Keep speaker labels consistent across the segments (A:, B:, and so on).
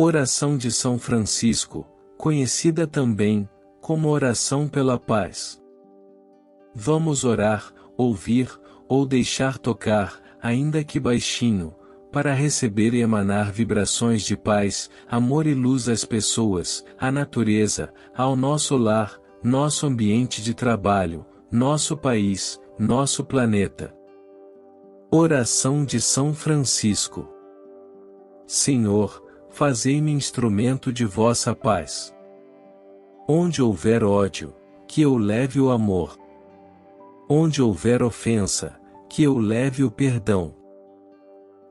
A: Oração de São Francisco, conhecida também como oração pela paz. Vamos orar, ouvir, ou deixar tocar, ainda que baixinho, para receber e emanar vibrações de paz, amor e luz às pessoas, à natureza, ao nosso lar, nosso ambiente de trabalho, nosso país, nosso planeta. Oração de São Francisco. Senhor, fazei-me instrumento de vossa paz. Onde houver ódio, que eu leve o amor. Onde houver ofensa, que eu leve o perdão.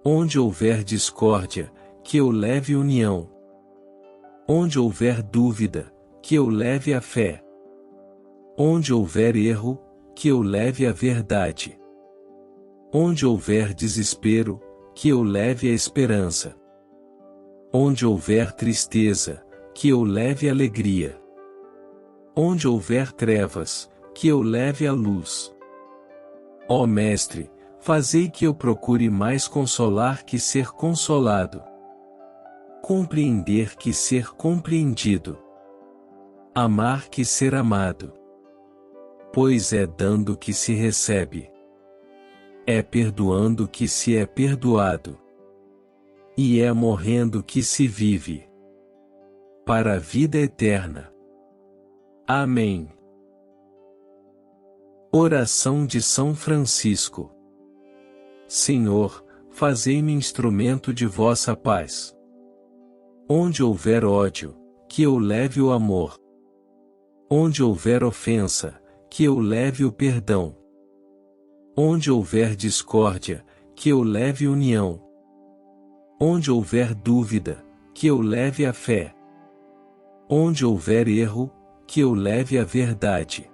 A: Onde houver discórdia, que eu leve união. Onde houver dúvida, que eu leve a fé. Onde houver erro, que eu leve a verdade. Onde houver desespero, que eu leve a esperança. Onde houver tristeza, que eu leve alegria. Onde houver trevas, que eu leve a luz. Ó Mestre, fazei que eu procure mais consolar que ser consolado. Compreender que ser compreendido. Amar que ser amado. Pois é dando que se recebe. É perdoando que se é perdoado. E é morrendo que se vive. Para a vida eterna. Amém. Oração de São Francisco. Senhor, fazei-me instrumento de vossa paz. Onde houver ódio, que eu leve o amor. Onde houver ofensa, que eu leve o perdão. Onde houver discórdia, que eu leve união. Onde houver dúvida, que eu leve a fé. Onde houver erro, que eu leve a verdade.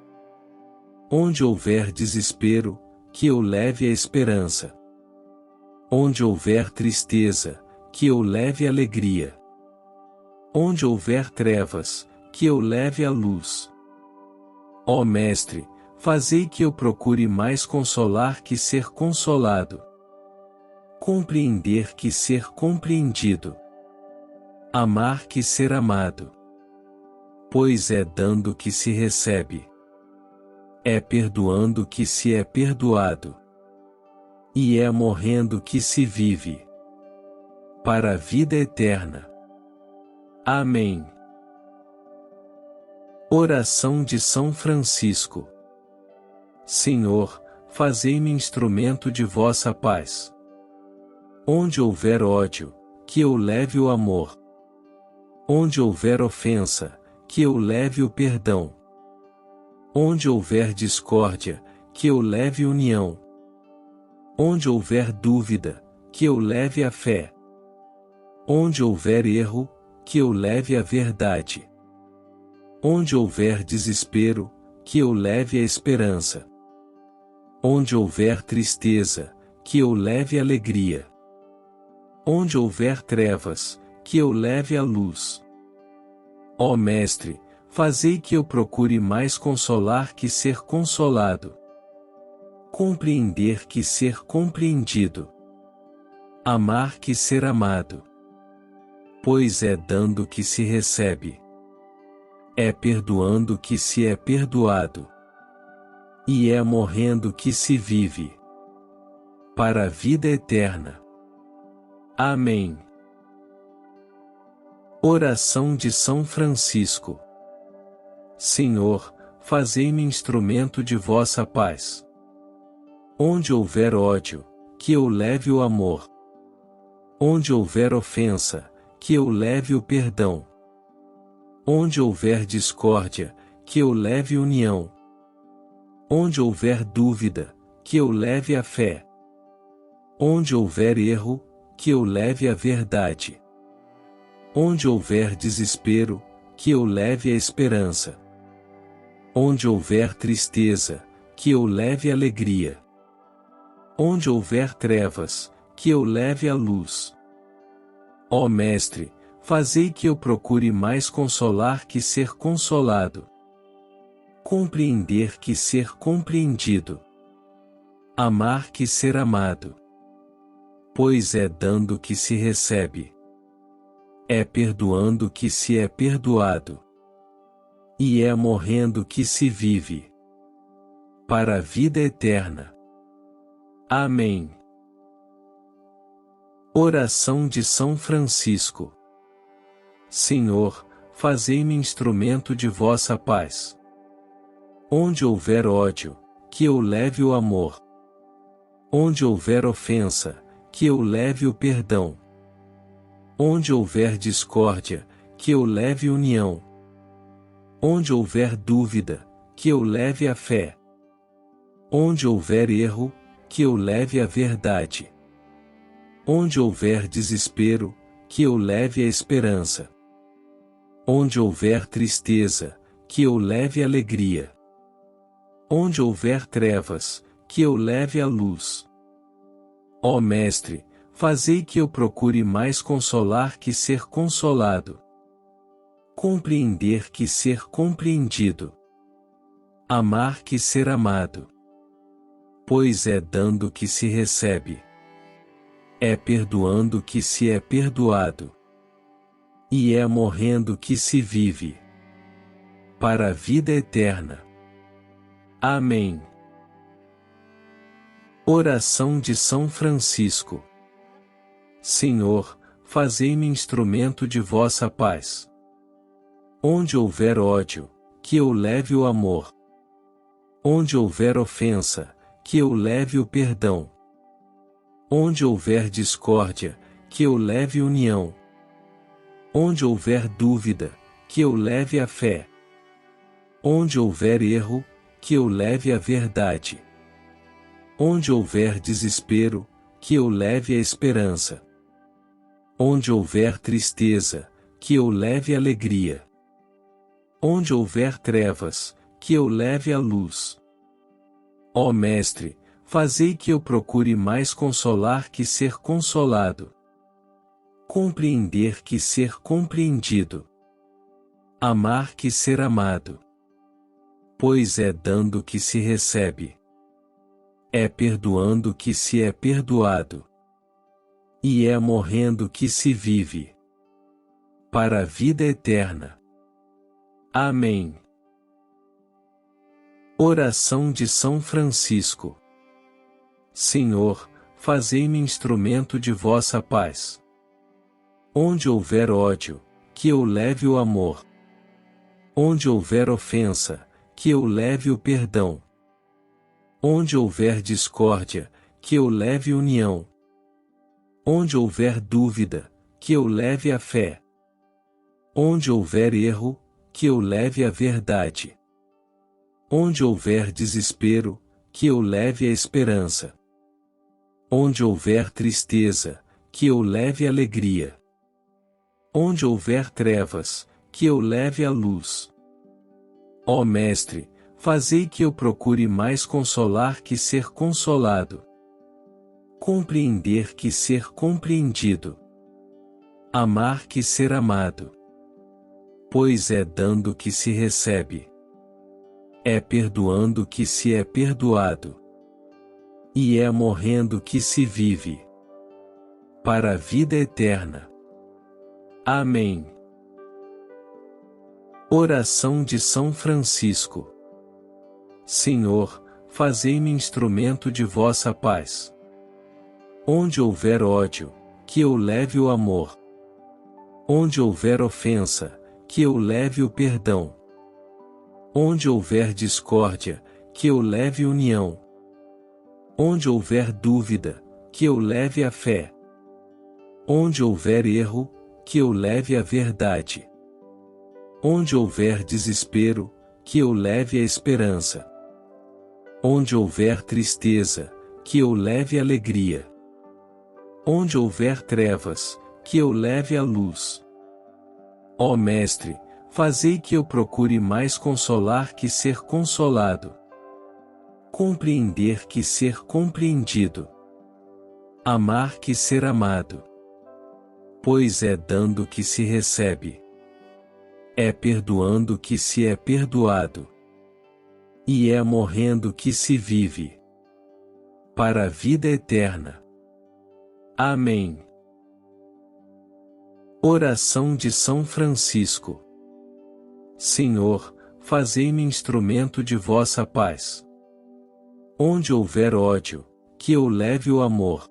A: Onde houver desespero, que eu leve a esperança. Onde houver tristeza, que eu leve alegria. Onde houver trevas, que eu leve a luz. Ó Mestre, fazei que eu procure mais consolar que ser consolado. Compreender que ser compreendido. Amar que ser amado. Pois é dando que se recebe. É perdoando que se é perdoado. E é morrendo que se vive. Para a vida eterna. Amém. Oração de São Francisco. Senhor, fazei-me instrumento de vossa paz. Onde houver ódio, que eu leve o amor. Onde houver ofensa, que eu leve o perdão. Onde houver discórdia, que eu leve união. Onde houver dúvida, que eu leve a fé. Onde houver erro, que eu leve a verdade. Onde houver desespero, que eu leve a esperança. Onde houver tristeza, que eu leve alegria. Onde houver trevas, que eu leve a luz. Ó Mestre, fazei que eu procure mais consolar que ser consolado. Compreender que ser compreendido. Amar que ser amado. Pois é dando que se recebe. É perdoando que se é perdoado. E é morrendo que se vive. Para a vida eterna. Amém. Oração de São Francisco. Senhor, fazei-me instrumento de vossa paz. Onde houver ódio, que eu leve o amor. Onde houver ofensa, que eu leve o perdão. Onde houver discórdia, que eu leve união. Onde houver dúvida, que eu leve a fé. Onde houver erro, que eu leve a verdade. Onde houver desespero, que eu leve a esperança. Onde houver tristeza, que eu leve alegria. Onde houver trevas, que eu leve a luz. Ó Mestre, fazei que eu procure mais consolar que ser consolado. Compreender que ser compreendido. Amar que ser amado. Pois é dando que se recebe. É perdoando que se é perdoado. E é morrendo que se vive para a vida eterna. Amém. Oração de São Francisco. Senhor, fazei-me instrumento de vossa paz. Onde houver ódio, que eu leve o amor. Onde houver ofensa, que eu leve o perdão. Onde houver discórdia, que eu leve união. Onde houver dúvida, que eu leve a fé. Onde houver erro, que eu leve a verdade. Onde houver desespero, que eu leve a esperança. Onde houver tristeza, que eu leve alegria. Onde houver trevas, que eu leve a luz. Ó Mestre, fazei que eu procure mais consolar que ser consolado. Compreender que ser compreendido. Amar que ser amado. Pois é dando que se recebe. É perdoando que se é perdoado. E é morrendo que se vive para a vida eterna. Amém. Oração de São Francisco. Senhor, fazei-me instrumento de vossa paz. Onde houver ódio, que eu leve o amor. Onde houver ofensa, que eu leve o perdão. Onde houver discórdia, que eu leve união. Onde houver dúvida, que eu leve a fé. Onde houver erro, que eu leve a verdade. Onde houver desespero, que eu leve a esperança. Onde houver tristeza, que eu leve alegria. Onde houver trevas, que eu leve a luz. Ó Mestre, fazei que eu procure mais consolar que ser consolado. Compreender que ser compreendido. Amar que ser amado. Pois é dando que se recebe. É perdoando que se é perdoado. E é morrendo que se vive para a vida eterna. Amém. Oração de São Francisco. Senhor, fazei-me instrumento de vossa paz. Onde houver ódio, que eu leve o amor. Onde houver ofensa, que eu leve o perdão. Onde houver discórdia, que eu leve união. Onde houver dúvida, que eu leve a fé. Onde houver erro, que eu leve a verdade. Onde houver desespero, que eu leve a esperança. Onde houver tristeza, que eu leve alegria. Onde houver trevas, que eu leve a luz. Ó Mestre, fazei que eu procure mais consolar que ser consolado. Compreender que ser compreendido. Amar que ser amado. Pois é dando que se recebe. É perdoando que se é perdoado. E é morrendo que se vive para a vida eterna. Amém. Oração de São Francisco. Senhor, fazei-me instrumento de vossa paz. Onde houver ódio, que eu leve o amor. Onde houver ofensa, que eu leve o perdão. Onde houver discórdia, que eu leve união. Onde houver dúvida, que eu leve a fé. Onde houver erro, que eu leve a verdade. Onde houver desespero, que eu leve a esperança. Onde houver tristeza, que eu leve alegria. Onde houver trevas, que eu leve a luz. Ó Mestre, fazei que eu procure mais consolar que ser consolado. Compreender que ser compreendido. Amar que ser amado. Pois é dando que se recebe. É perdoando que se é perdoado. E é morrendo que se vive para a vida eterna. Amém. Oração de São Francisco. Senhor, fazei-me instrumento de vossa paz. Onde houver ódio, que eu leve o amor.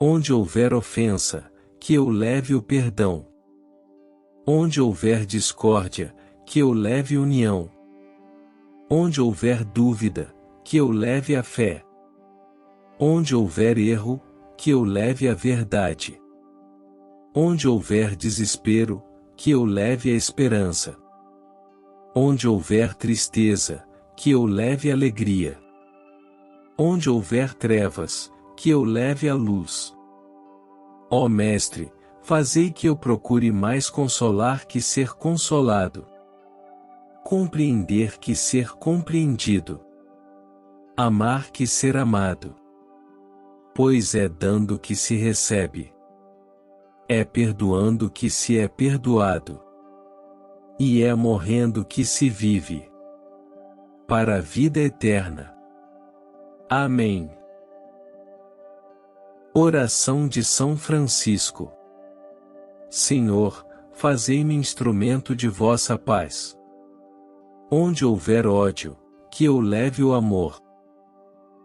A: Onde houver ofensa, que eu leve o perdão. Onde houver discórdia, que eu leve união. Onde houver dúvida, que eu leve a fé. Onde houver erro, que eu leve a verdade. Onde houver desespero, que eu leve a esperança. Onde houver tristeza, que eu leve alegria. Onde houver trevas, que eu leve a luz. Ó Mestre, fazei que eu procure mais consolar que ser consolado. Compreender que ser compreendido. Amar que ser amado. Pois é dando que se recebe. É perdoando que se é perdoado. E é morrendo que se vive. Para a vida eterna. Amém. Oração de São Francisco. Senhor, fazei-me instrumento de vossa paz. Onde houver ódio, que eu leve o amor.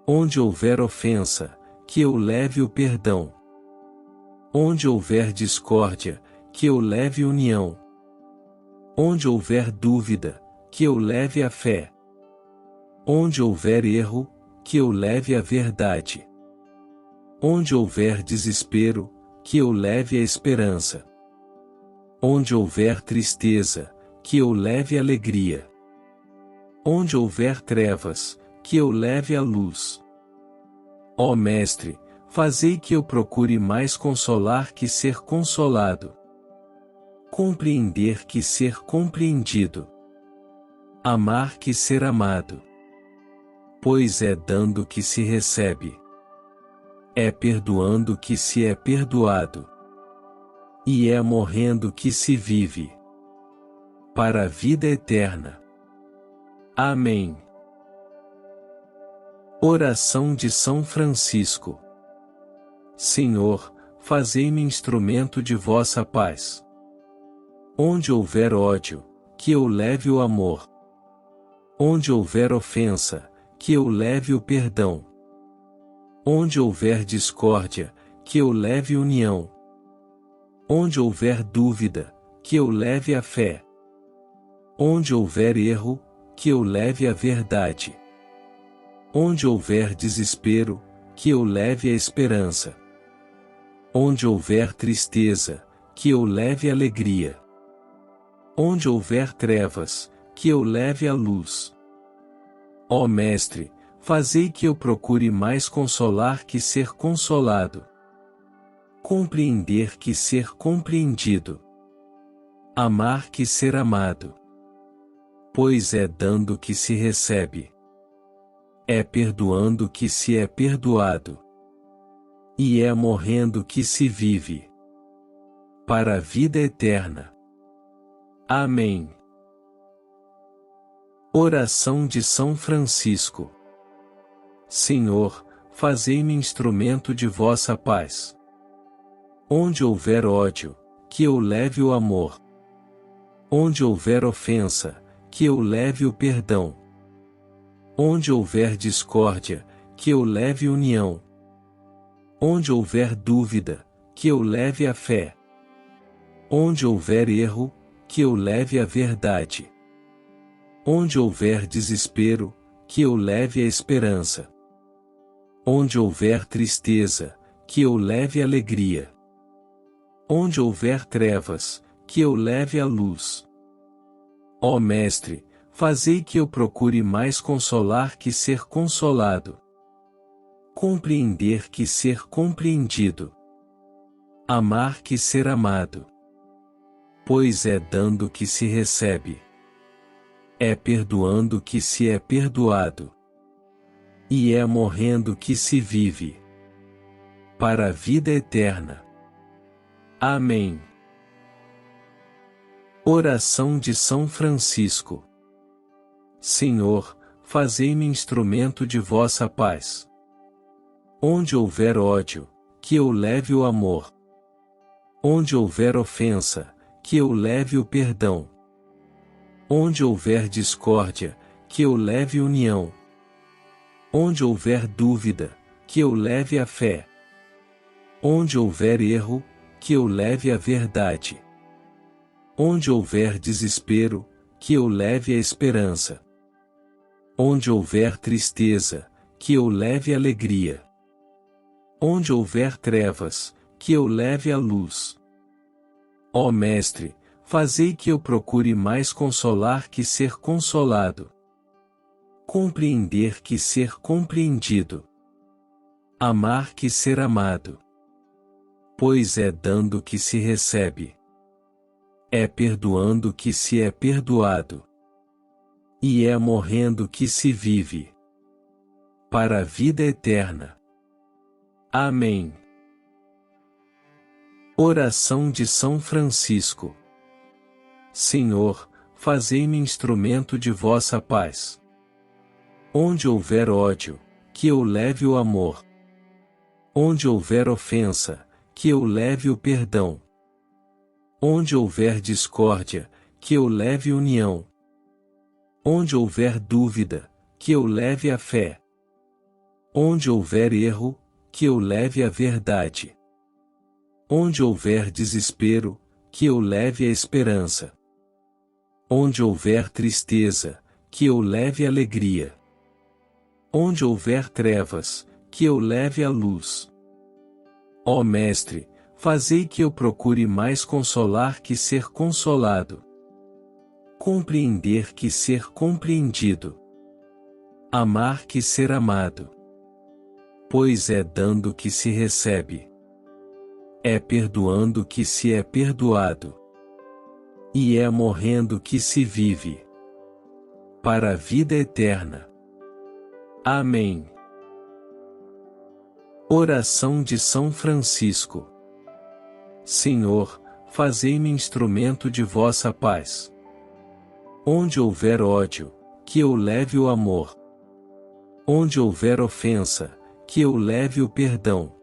A: Onde houver ofensa, que eu leve o perdão. Onde houver discórdia, que eu leve união. Onde houver dúvida, que eu leve a fé. Onde houver erro, que eu leve a verdade. Onde houver desespero, que eu leve a esperança. Onde houver tristeza, que eu leve alegria. Onde houver trevas, que eu leve a luz. Ó Mestre, fazei que eu procure mais consolar que ser consolado. Compreender que ser compreendido. Amar que ser amado. Pois é dando que se recebe. É perdoando que se é perdoado. E é morrendo que se vive. Para a vida eterna. Amém. Oração de São Francisco. Senhor, fazei-me instrumento de vossa paz. Onde houver ódio, que eu leve o amor. Onde houver ofensa, que eu leve o perdão. Onde houver discórdia, que eu leve união. Onde houver dúvida, que eu leve a fé. Onde houver erro, que eu leve a verdade. Onde houver desespero, que eu leve a esperança. Onde houver tristeza, que eu leve alegria. Onde houver trevas, que eu leve a luz. Ó Mestre, fazei que eu procure mais consolar que ser consolado. Compreender que ser compreendido. Amar que ser amado. Pois é dando que se recebe. É perdoando que se é perdoado. E é morrendo que se vive. Para a vida eterna. Amém. Oração de São Francisco. Senhor, fazei-me instrumento de vossa paz. Onde houver ódio, que eu leve o amor. Onde houver ofensa, que eu leve o perdão. Onde houver discórdia, que eu leve união. Onde houver dúvida, que eu leve a fé. Onde houver erro, que eu leve a verdade. Onde houver desespero, que eu leve a esperança. Onde houver tristeza, que eu leve alegria. Onde houver trevas, que eu leve a luz. Ó Mestre, fazei que eu procure mais consolar que ser consolado. Compreender que ser compreendido. Amar que ser amado. Pois é dando que se recebe. É perdoando que se é perdoado. E é morrendo que se vive. Para a vida eterna. Amém. Oração de São Francisco. Senhor, fazei-me instrumento de vossa paz. Onde houver ódio, que eu leve o amor. Onde houver ofensa, que eu leve o perdão. Onde houver discórdia, que eu leve união. Onde houver dúvida, que eu leve a fé. Onde houver erro, que eu leve a verdade. Onde houver desespero, que eu leve a esperança. Onde houver tristeza, que eu leve alegria. Onde houver trevas, que eu leve a luz. Ó Mestre, fazei que eu procure mais consolar que ser consolado. Compreender que ser compreendido. Amar que ser amado. Pois é dando que se recebe. É perdoando que se é perdoado. E é morrendo que se vive. Para a vida eterna. Amém. Oração de São Francisco. Senhor, fazei-me instrumento de vossa paz. Onde houver ódio, que eu leve o amor. Onde houver ofensa, que eu leve o perdão. Onde houver discórdia, que eu leve união. Onde houver dúvida, que eu leve a fé. Onde houver erro, que eu leve a verdade. Onde houver desespero, que eu leve a esperança. Onde houver tristeza, que eu leve alegria. Onde houver trevas, que eu leve a luz. Ó Mestre, fazei que eu procure mais consolar que ser consolado. Compreender que ser compreendido. Amar que ser amado. Pois é dando que se recebe. É perdoando que se é perdoado. E é morrendo que se vive. Para a vida eterna. Amém. Oração de São Francisco. Senhor, fazei-me instrumento de vossa paz. Onde houver ódio, que eu leve o amor. Onde houver ofensa, que eu leve o perdão.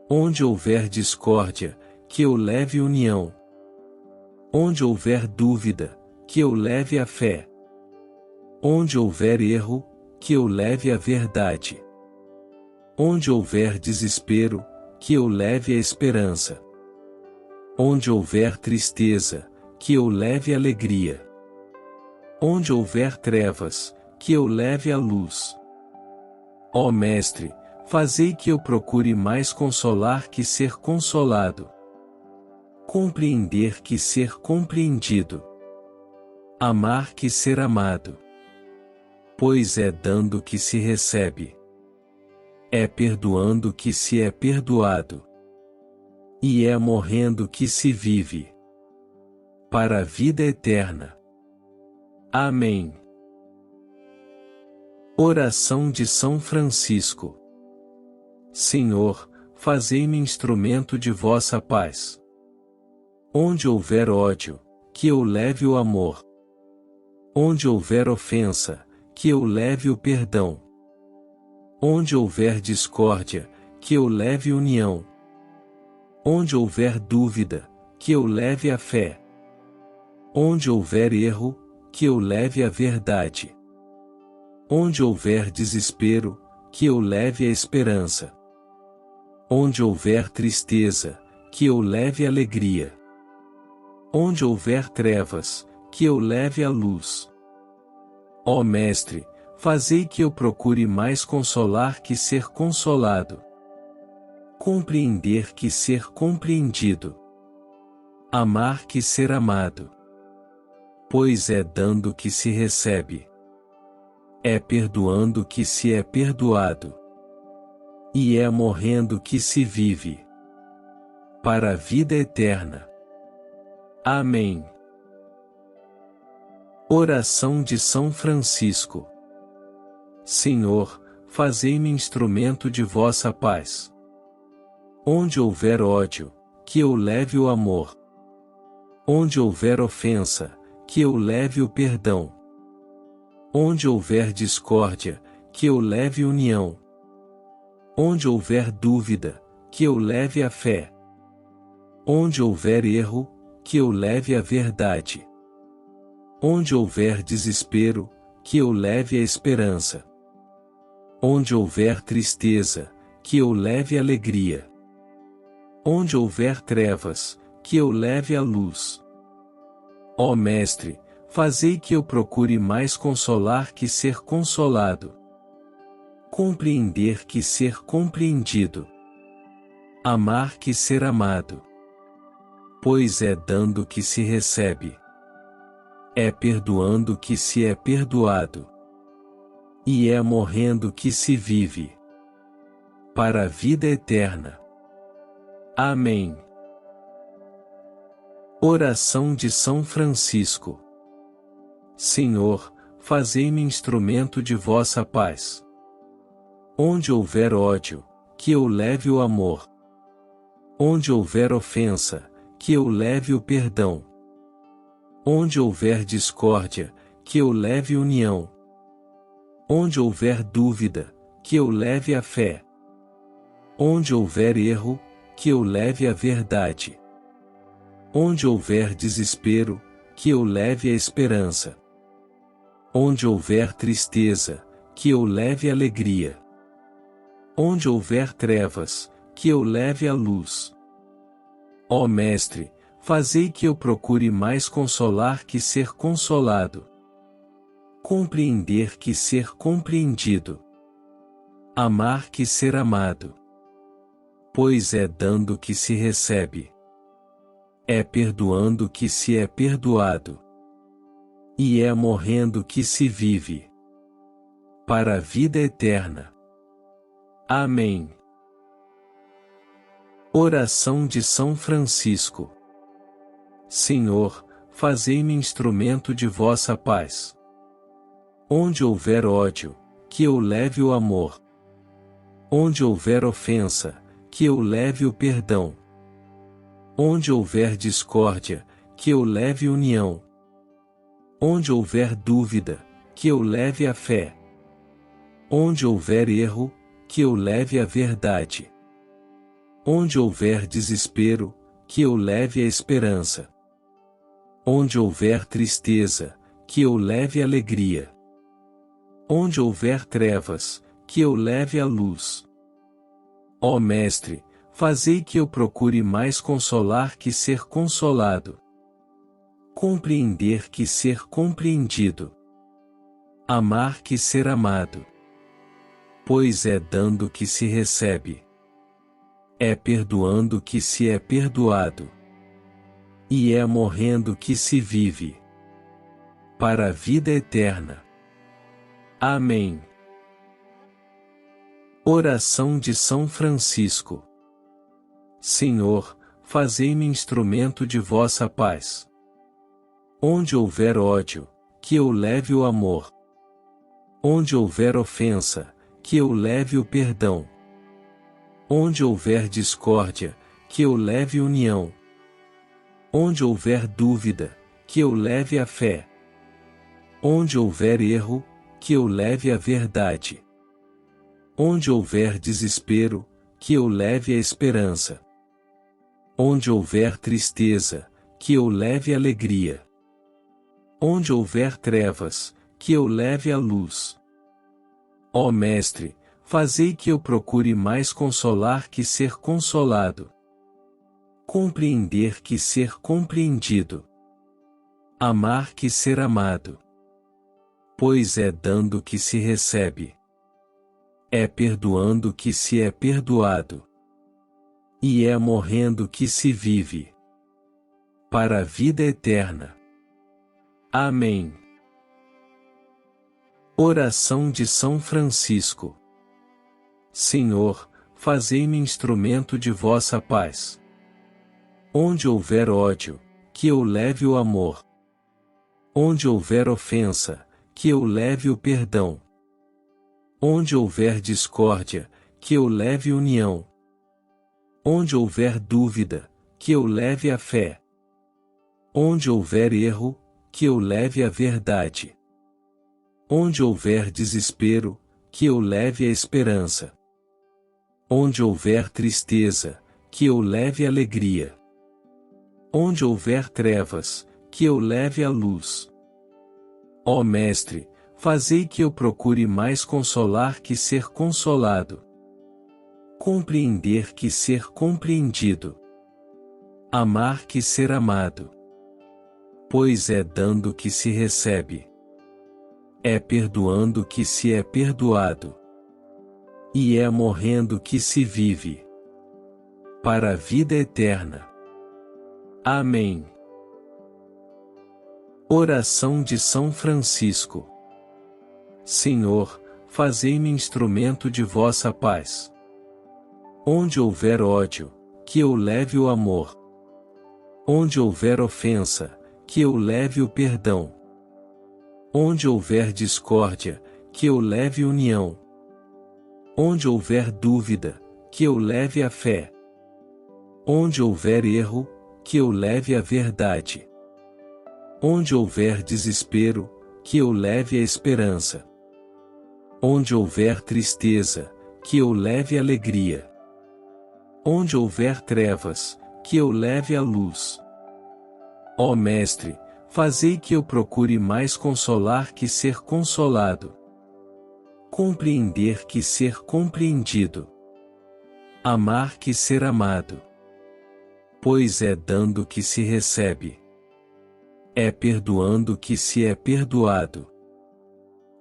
A: Onde houver discórdia, que eu leve união. Onde houver dúvida, que eu leve a fé. Onde houver erro, que eu leve a verdade. Onde houver desespero, que eu leve a esperança. Onde houver tristeza, que eu leve alegria. Onde houver trevas, que eu leve a luz. Ó Mestre, fazei que eu procure mais consolar que ser consolado. Compreender que ser compreendido. Amar que ser amado. Pois é dando que se recebe. É perdoando que se é perdoado. E é morrendo que se vive. Para a vida eterna. Amém. Oração de São Francisco. Senhor, fazei-me instrumento de vossa paz. Onde houver ódio, que eu leve o amor. Onde houver ofensa, que eu leve o perdão. Onde houver discórdia, que eu leve união. Onde houver dúvida, que eu leve a fé. Onde houver erro, que eu leve a verdade. Onde houver desespero, que eu leve a esperança. Onde houver tristeza, que eu leve alegria. Onde houver trevas, que eu leve a luz. Ó Mestre, fazei que eu procure mais consolar que ser consolado. Compreender que ser compreendido. Amar que ser amado. Pois é dando que se recebe. É perdoando que se é perdoado. E é morrendo que se vive. Para a vida eterna. Amém. Oração de São Francisco. Senhor, fazei-me instrumento de vossa paz. Onde houver ódio, que eu leve o amor. Onde houver ofensa, que eu leve o perdão. Onde houver discórdia, que eu leve união. Onde houver dúvida, que eu leve a fé. Onde houver erro, que eu leve a verdade. Onde houver desespero, que eu leve a esperança. Onde houver tristeza, que eu leve alegria. Onde houver trevas, que eu leve a luz. Ó Mestre, fazei que eu procure mais consolar que ser consolado. Compreender que ser compreendido. Amar que ser amado. Pois é dando que se recebe. É perdoando que se é perdoado. E é morrendo que se vive. Para a vida eterna. Amém. Oração de São Francisco. Senhor, fazei-me instrumento de vossa paz. Onde houver ódio, que eu leve o amor. Onde houver ofensa, que eu leve o perdão. Onde houver discórdia, que eu leve união. Onde houver dúvida, que eu leve a fé. Onde houver erro, que eu leve a verdade. Onde houver desespero, que eu leve a esperança. Onde houver tristeza, que eu leve alegria. Onde houver trevas, que eu leve a luz. Ó Mestre, fazei que eu procure mais consolar que ser consolado. Compreender que ser compreendido. Amar que ser amado. Pois é dando que se recebe. É perdoando que se é perdoado. E é morrendo que se vive. Para a vida eterna. Amém. Oração de São Francisco. Senhor, fazei-me instrumento de vossa paz. Onde houver ódio, que eu leve o amor. Onde houver ofensa, que eu leve o perdão. Onde houver discórdia, que eu leve união. Onde houver dúvida, que eu leve a fé. Onde houver erro, que eu leve a verdade. Onde houver desespero, que eu leve a esperança. Onde houver tristeza, que eu leve alegria. Onde houver trevas, que eu leve a luz. Ó Mestre, fazei que eu procure mais consolar que ser consolado. Compreender que ser compreendido. Amar que ser amado. Pois é dando que se recebe. É perdoando que se é perdoado. E é morrendo que se vive. Para a vida eterna. Amém. Oração de São Francisco. Senhor, fazei-me instrumento de vossa paz. Onde houver ódio, que eu leve o amor. Onde houver ofensa, que eu leve o perdão. Onde houver discórdia, que eu leve união. Onde houver dúvida, que eu leve a fé. Onde houver erro, que eu leve a verdade. Onde houver desespero, que eu leve a esperança. Onde houver tristeza, que eu leve alegria. Onde houver trevas, que eu leve a luz. Ó Mestre, fazei que eu procure mais consolar que ser consolado. Compreender que ser compreendido. Amar que ser amado. Pois é dando que se recebe. É perdoando que se é perdoado. E é morrendo que se vive. Para a vida eterna. Amém. Oração de São Francisco. Senhor, fazei-me instrumento de vossa paz. Onde houver ódio, que eu leve o amor. Onde houver ofensa, que eu leve o perdão. Onde houver discórdia, que eu leve união. Onde houver dúvida, que eu leve a fé. Onde houver erro, que eu leve a verdade. Onde houver desespero, que eu leve a esperança. Onde houver tristeza, que eu leve alegria. Onde houver trevas, que eu leve a luz. Ó Mestre, fazei que eu procure mais consolar que ser consolado. Compreender que ser compreendido. Amar que ser amado. Pois é dando que se recebe. É perdoando que se é perdoado. E é morrendo que se vive. Para a vida eterna. Amém. Oração de São Francisco. Senhor, fazei-me instrumento de vossa paz. Onde houver ódio, que eu leve o amor. Onde houver ofensa, que eu leve o perdão. Onde houver discórdia, que eu leve união. Onde houver dúvida, que eu leve a fé. Onde houver erro, que eu leve a verdade. Onde houver desespero, que eu leve a esperança. Onde houver tristeza, que eu leve alegria. Onde houver trevas, que eu leve a luz. Ó Mestre, fazei que eu procure mais consolar que ser consolado. Compreender que ser compreendido. Amar que ser amado. Pois é dando que se recebe. É perdoando que se é perdoado.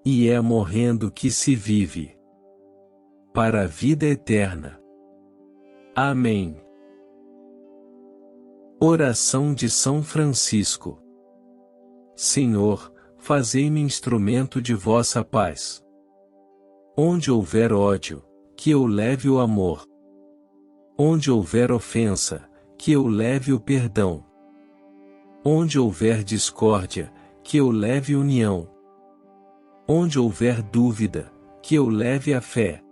A: E é morrendo que se vive. Para a vida eterna. Amém. Oração de São Francisco. Senhor, fazei-me instrumento de vossa paz. Onde houver ódio, que eu leve o amor. Onde houver ofensa, que eu leve o perdão. Onde houver discórdia, que eu leve união. Onde houver dúvida, que eu leve a fé.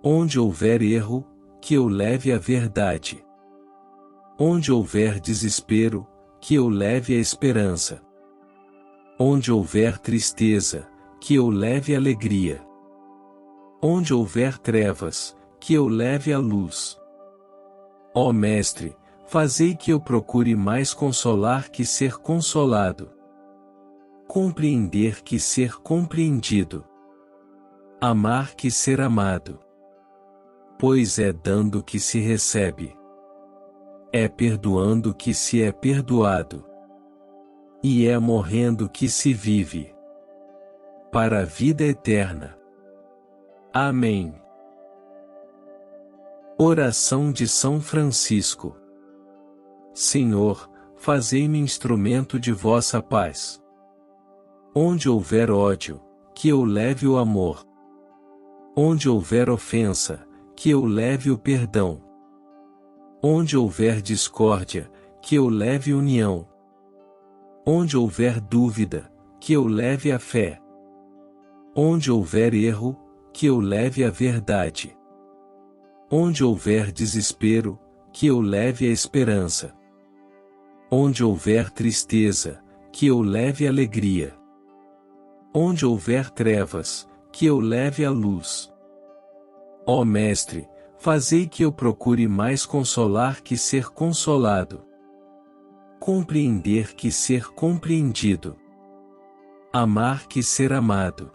A: Onde houver erro, que eu leve a verdade. Onde houver desespero, que eu leve a esperança. Onde houver tristeza, que eu leve alegria. Onde houver trevas, que eu leve a luz. Ó Mestre, fazei que eu procure mais consolar que ser consolado. Compreender que ser compreendido. Amar que ser amado. Pois é dando que se recebe. É perdoando que se é perdoado. E é morrendo que se vive. Para a vida eterna. Amém. Oração de São Francisco. Senhor, fazei-me instrumento de vossa paz. Onde houver ódio, que eu leve o amor. Onde houver ofensa, que eu leve o perdão. Onde houver discórdia, que eu leve união. Onde houver dúvida, que eu leve a fé. Onde houver erro, que eu leve a verdade. Onde houver desespero, que eu leve a esperança. Onde houver tristeza, que eu leve alegria. Onde houver trevas, que eu leve a luz. Ó Mestre, fazei que eu procure mais consolar que ser consolado. Compreender que ser compreendido. Amar que ser amado.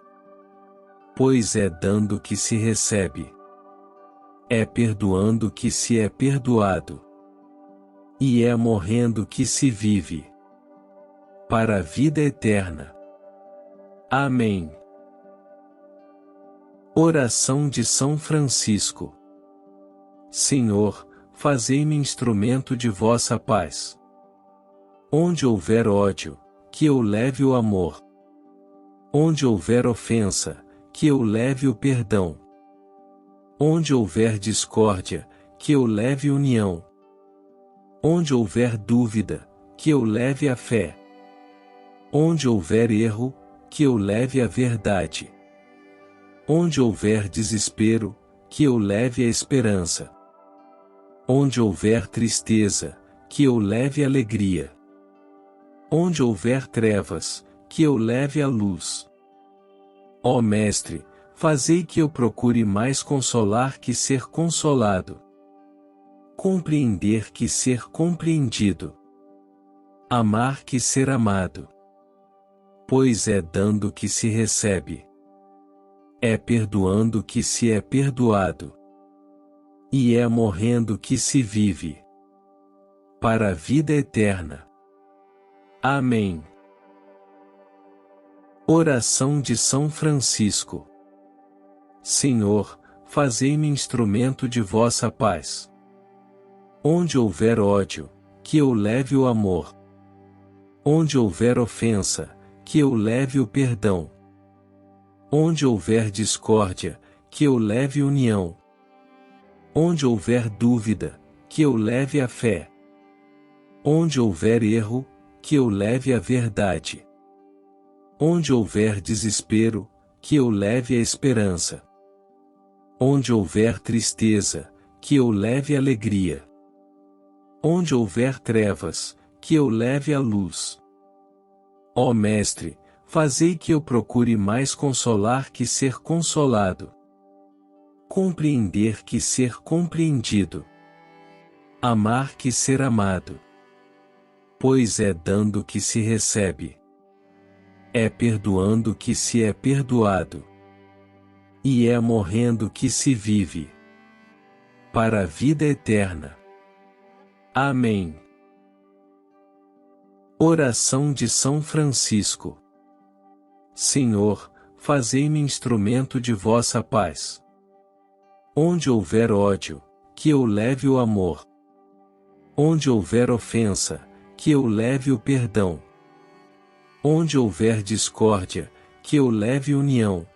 A: Pois é dando que se recebe. É perdoando que se é perdoado. E é morrendo que se vive. Para a vida eterna. Amém. Oração de São Francisco. Senhor, fazei-me instrumento de vossa paz. Onde houver ódio, que eu leve o amor. Onde houver ofensa, que eu leve o perdão. Onde houver discórdia, que eu leve união. Onde houver dúvida, que eu leve a fé. Onde houver erro, que eu leve a verdade. Onde houver desespero, que eu leve a esperança. Onde houver tristeza, que eu leve alegria. Onde houver trevas, que eu leve a luz. Ó Mestre, fazei que eu procure mais consolar que ser consolado. Compreender que ser compreendido. Amar que ser amado. Pois é dando que se recebe. É perdoando que se é perdoado. E é morrendo que se vive. Para a vida eterna. Amém. Oração de São Francisco. Senhor, fazei-me instrumento de vossa paz. Onde houver ódio, que eu leve o amor. Onde houver ofensa, que eu leve o perdão. Onde houver discórdia, que eu leve união. Onde houver dúvida, que eu leve a fé. Onde houver erro, que eu leve a verdade. Onde houver desespero, que eu leve a esperança. Onde houver tristeza, que eu leve alegria. Onde houver trevas, que eu leve a luz. Ó Mestre, fazei que eu procure mais consolar que ser consolado. Compreender que ser compreendido. Amar que ser amado. Pois é dando que se recebe. É perdoando que se é perdoado. E é morrendo que se vive. Para a vida eterna. Amém. Oração de São Francisco. Senhor, fazei-me instrumento de vossa paz. Onde houver ódio, que eu leve o amor. Onde houver ofensa, que eu leve o perdão. Onde houver discórdia, que eu leve união.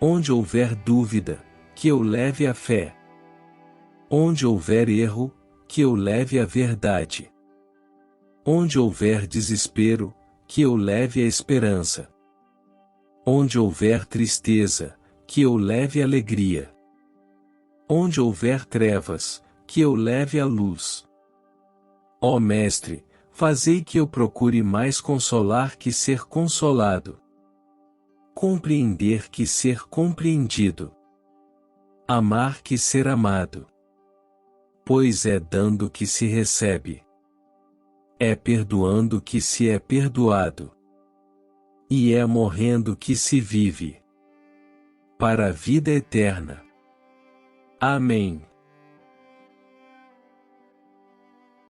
A: Onde houver dúvida, que eu leve a fé. Onde houver erro, que eu leve a verdade. Onde houver desespero, que eu leve a esperança. Onde houver tristeza, que eu leve alegria. Onde houver trevas, que eu leve a luz. Ó Mestre, fazei que eu procure mais consolar que ser consolado. Compreender que ser compreendido. Amar que ser amado. Pois é dando que se recebe. É perdoando que se é perdoado. E é morrendo que se vive. Para a vida eterna. Amém.